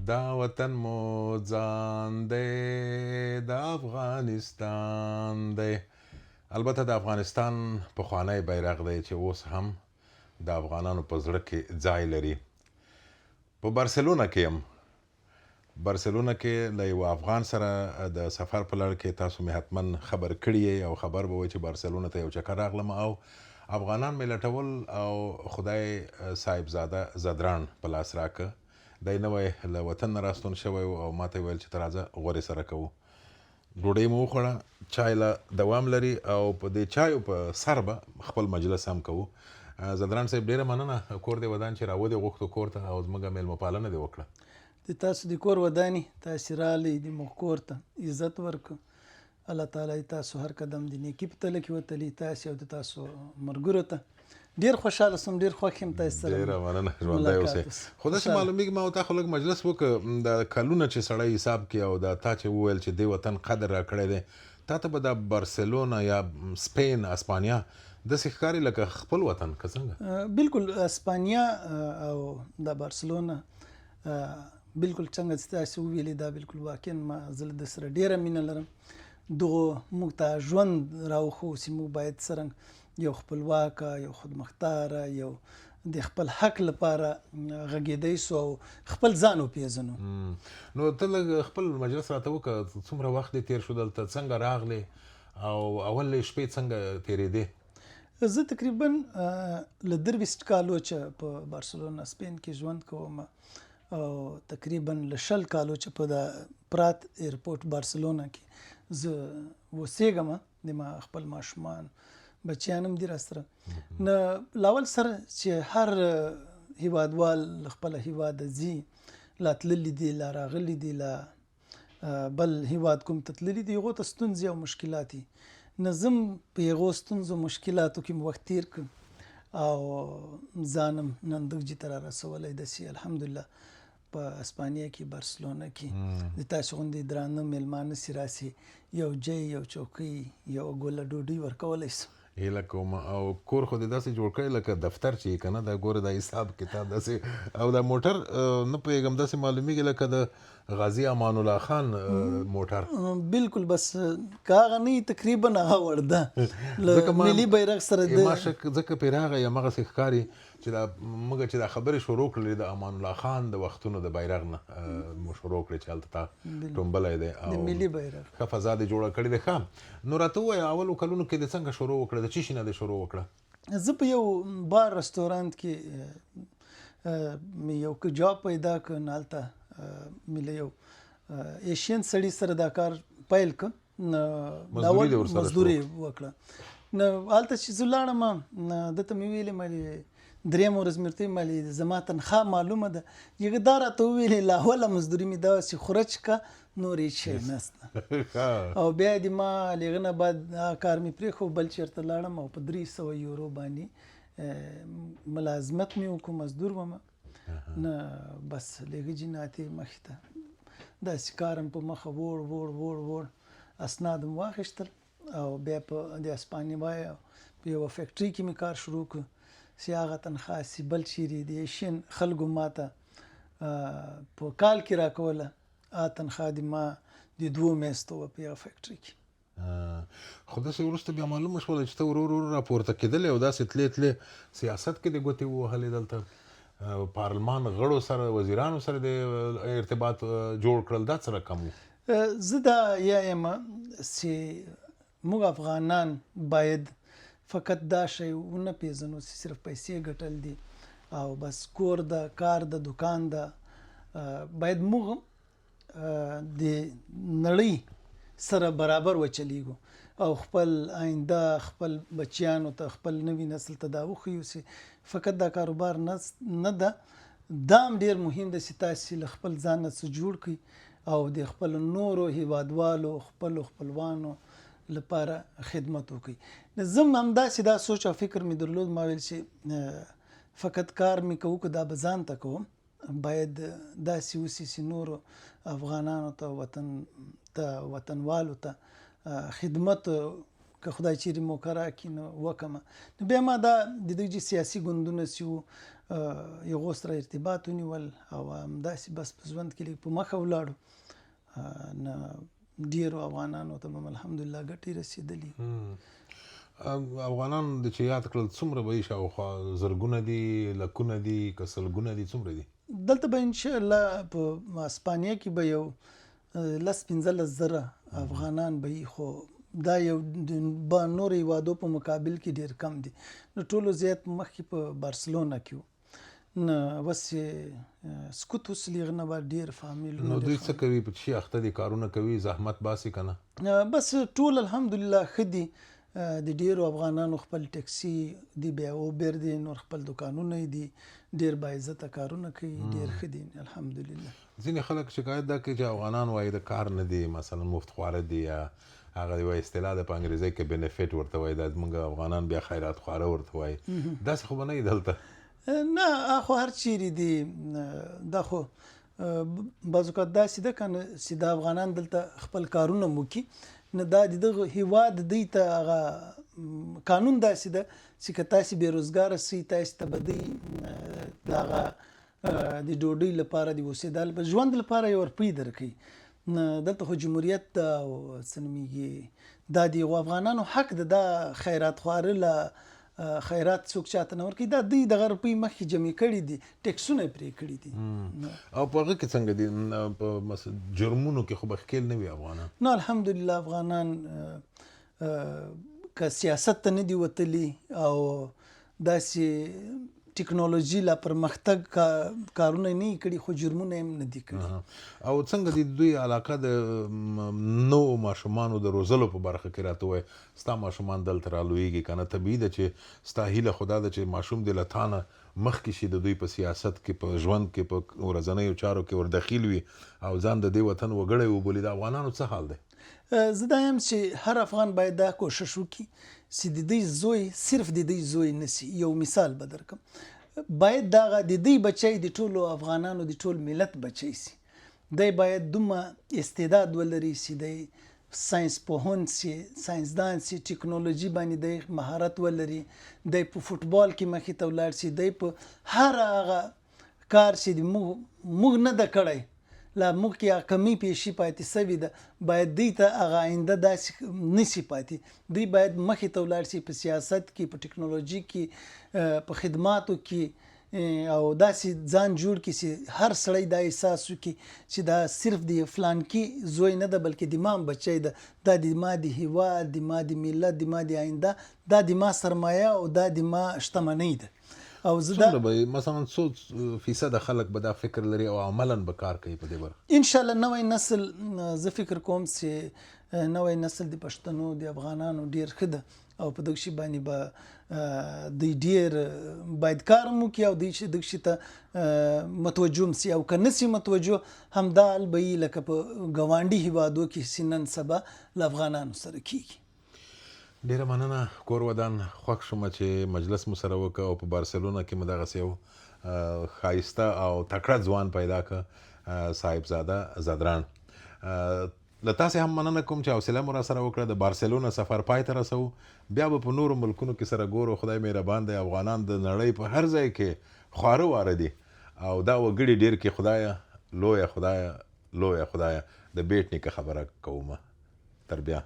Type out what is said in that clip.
دا وطن مو ځان دی د افغانستان دی. البته د افغانستان پخوانی بیرغ دی چې اوس هم د افغانانو په زړه کې ځای لري. په بارسلونا کې یم. بارسلونا کې له یو افغان سره د سفر په لړ کې تاسو مې حتما خبر کړی او خبر به وي چې بارسلونا ته یو چکر راغلم او افغانان مې لټول او خدای صاحبزاده زدران په لاس راکه. دی نوی له وطن نه راستون شوی او ما ته ویل چې ته راځه غورې سره کوو. ډوډۍ مو وخوړه، چای له دوام لري او په دې چایو په سر به خپل مجلس هم کوو. زدران صاحب ډېره مننه، کور دې ودان چې راودې غوښتو کور ته او زموږ میلمه پالنه دې وکړه. د تاسو د کور وداني تاسې راغلی د موږ کور ته عزت ورکړو. الله تعالی تاسو هر قدم د نیکي په تله کې وتلي، تاسې او د تاسو ملګرو ته ډېر خوشحاله سوم، ډېر خوښ یم تاسو سره ډېره مننه، ژوندی اوسئ. خو داسې معلومیږي ما او تا خو لږ مجلس وکړه د کلونه چې سړی حساب کړي او دا تا چې وویل چې دې وطن قدر راکړی دی، تا ته به د بارسلونا یا سپین اسپانیا داسې ښکاري لکه خپل وطن که څنګه؟ بالکل اسپانیا او د بارسلونا بالکل څنګه چې تاسو وویلې دا بالکل واقعا ما زه د سره ډېره مینه لرم. دغو موږ ته ژوند راوښو چې موږ باید څرنګه یو خپلواکه، یو خودمختاره، یو د خپل حق لپاره غږېدی سو او خپل ځان وپېژنو. نو ته لږ خپل مجلس راته وکړه، څومره وخت دې تېر شو دلته، څنګه راغلې او اول شپې څنګه تېرېدې؟ زه تقریبا له 23 کالو چې په بارسلونا سپین کې ژوند کوم او تقریبا له 20 کالو چې په د پرات ایرپورټ بارسلونا کې زه اوسېږم. د ما خپل ماشومان بچیان هم دي راسره. نو لاول سره چې هر هیوادوال خپل هیواد ځي، لا تللی دي، لا راغلی دي، لا بل هیواد کوم ته تللی دي، هغو ته ستونزې او مشکلات دي. نو زه په هغو ستونزو مشکلاتو کې وخت تیر کړ او ځانم نن دغجې ته رارسولی داسې الحمدلله په اسپانیا کې بارسلونا کې د تاسو غوندې درانه میلمانه چې راسي یو جای، یو چوکۍ، یو ګوله ډوډۍ ورکولی سم. هیله کوم. او کور خو دې داسې جوړ کړی لکه دفتر چې که نه دا ګوره دا حساب کتاب داسې او دا موټر نه پوهېږم داسې معلومیږي لکه د غازي امان الله خان موټر. بالکل بس که هغه نه تقریبا هغه ورده له ملي بیرغ سره ما شک ځکه پرې راغی همغسې ښکاري چې دا موږ چې دا خبرې شروع کړلې د امان الله خان د وختونو د بیرغ نه مو شروع کړې چې هلته تا ټومبلی دی او د ملي بیرغ ښه فضا دې جوړه کړې ده. ښه نو راته ووایه اولو کلونو کې دې څنګه شروع وکړه، د څه شي نه دې شروع وکړه؟ زه په یو بار رستورانت کې مې یو جاب پیدا کړ، نو هلته مې له یو ایشین سړي سره دا کار پیل کړ، مزدوري وکړه. نو هلته چې زه لاړم دته مې ویلې مالې درېیم ورځ مې ورته ویلې زما تنخوا معلومه ده. هغه دا راته وویلې له اوله مزدوري مې داسې خورج که نور هېڅ شی نسته. او بیا دې ما له هغه نه بعد هغه کار مې پرېښود، بل چېرته لاړم او په 300 یورو باندې ملازمت مې وکړو، مزدور وم. نه بس له هغې جناتې مخې ته داسې کار هم په مخه وړ اسناد هم واخیستل او بیا په د اسپانیا په یوه فیکټري کې مې کار شروع کړ چې هغه تنخوا چې بل چیرې د ایشین خلکو ماته په کال کې راکوله، هغه تنخوا د ما د 2 میاشتو وه په یوه فیکټري کې. خو داسې وروسته بیا معلومه شوله چې ته ورو ورو راپورته کېدلې او داسې تلې سیاست کې دې ګوتې ووهلې، دلته پارلمان غړو سره وزیرانو سره دې ارتباط جوړ کړل، دا څه رقم و؟ زه دا یم چې موږ افغانان باید فقط دا شی ونه پیژنو چې صرف پیسې ګټل دي او بس کور ده، کار ده، دکان ده. باید موږ د نړۍ سره برابر وچلیږو او خپل آینده خپل بچیانو ته، خپل نوي نسل ته دا وښیو چې فقط دا کاروبار نه ده، دا هم ډېر مهم ده چې تاسې له خپل ځان نه څه جوړ کړئ او د خپل نورو هیوادوالو خپلو خپلوانو لپاره خدمت وکړي. زه هم همداسې دا سوچ او فکر مې درلود، ما ویل چې فقط کار مې کوو که دا به ځان ته کوم، باید داسې وسي چې نورو افغانانو ته، وطنوالو ته خدمت که خدای چیرې موقع راکړي نو وکړمه. نو بیا ما دا د دې چې سیاسي ګوندونه چې وو یو سره ارتباط ونیول او همداسې بس په ژوند کې لږ په مخه ولاړو. نه ډېرو افغانانو ته به الحمدلله ګټې رسېدلي. افغانان د چې یاد کړل څومره به یې شاوخوا زرګونه دي، لکونه دي، که سلګونه دي، څومره دي؟ دلته به انشاءالله په اسپانیا کې به یو 15,000 زره افغانان به وي، خو دا یو با نور هیوادو په مقابل کې ډېر کم دي. نو ټولو زیات مخکې په بارسلونا کې وو. نه اوس یې سکوت وسلي هغه نه به ډېر فامیلونه. نو دوی څه کوي؟ په شي اخته دي، کارونه کوي، زحمت باسي که نه؟ بس ټول الحمدلله ښه دي. د ډېرو افغانانو خپل ټکسي دي، بیا اوبر دي، نور خپل دوکانونه دي، ډېر باعزته کارونه کوي، ډېر ښه دي الحمدلله. ځینې خلک شکایت دا کوي چې افغانان وایي د کار نه دي، مثلا مفت خواره دي، یا هغه یوه اصطلاح ده په انګریزۍ کې بینیفیټ ورته وایي، دا زموږ افغانان بیا خیرات خواره ورته وایي. داسې خو به نه وي دلته؟ نه خو هر چیرې دي. دا خو بعض اوقات داسې ده که نه چې دا افغانان دلته خپل کارونه وکړي، نه دا د دغه هیواد دوی ته هغه قانون داسې ده چې که تاسې بېروزګاره سئ، تاسې ته به دوی د هغه د ډوډۍ لپاره، د اوسېدا ژوند لپاره یو روپۍ درکوي. دلته خو جمهوریت ده او څه نومېږي، دا د یو افغانانو حق ده. دا خیرات خواره له خیرات څوک چاته نه ورکوي، دا دوی دغه روپۍ مخکې جمع کړي دي، ټکسونه یې پرې کړي دي. او په هغه کې څنګه دي؟ په جرمونو کې خو به ښکېل نه وي افغانان؟ نو الحمدلله افغانان که سیاست ته نه دي وتلي او داسې ټکنالوژي لا پرمختګ کارونه نه یې کړي، خو جرمونه یې هم نه دي کړي. او څنګه دي دوی علاقه د نوو ماشومانو د روزلو په برخه کې راته ووایه؟ ستا ماشومان دلته رالویږي که نه؟ طبیعي ده چې ستا هیله خو دا ده چې ماشوم دې له تا نه مخکې شي، د دوی په سیاست کې، په ژوند کې، په ورځنیو چارو کې ور دخیل وي او ځان د دې وطن وګړی وبولي. د افغانانو څه حال دی؟ زه دا یم چې هر افغان باید دا کوشش وکړي چې د دوی زوی صرف د دوی زوی نه سي. یو مثال به درکړم، باید دغه د دوی بچی د ټولو افغانانو د ټول ملت بچی سي. دی باید دومره استعداد ولري چې دی ساینس پوهن سي، ساینسدان سي، ټکنالوژي باندې دی مهارت ولري، دی په فوټبال کې مخې ته ولاړ سي، دی په هر هغه کار چې موږ نه ده کړی، لا موږ کې هغه کمی پیشي پاتې سوې ده، باید دوی ته هغه آینده داسې نه سي پاتې. دوی باید مخې ته ولاړ سي په سیاست کې، په ټکنالوژي کې، په خدماتو کې، او داسې ځان جوړ کړي چې هر سړی دا احساس وکړي چې دا صرف د فلانکي زوی نه ده، بلکې د ما بچی ده، دا د ما د هیواد، د ما د ملت، د ما د آینده، دا د ما سرمایه او دا د ما شتمنۍ ده. او زه دا څومره به مثلا څو فیصده خلک به دا فکر لري او عملا به کار کوي په دې برخه؟ انشاءالله نوی نسل، زه فکر کوم چې نوی نسل د پښتنو د افغانانو ډیر ښه ده او په دغه شي باندې به دوی ډیر باید کار هم وکړي او دوی چې دغه شي ته متوجه هم سي. او که نه سي متوجه، همدا حال به وي لکه په ګاونډي هیوادو کې چې نن سبا له افغانانو سره کیږي. ډیره مننه کور ودان، خوښ شوم چې مجلس مو سره وکړ او په بارسلونا کې مو دغسې یو ښایسته او تکړه ځوان پیدا کړ، صاحبزاده زدران. له تاسې هم مننه کوم چې حوصله مو راسره وکړه. د بارسلونا سفر پای ته رسوو، بیا به په نورو ملکونو کې سره ګورو. خدای مهربان دی، افغانان د نړۍ په هر ځای کې خواره واره دي او دا وګړي ډیر کې خدایه لویه، خدایه لویه، خدایه د بیټ نیکه خبره کومه. تر بیا.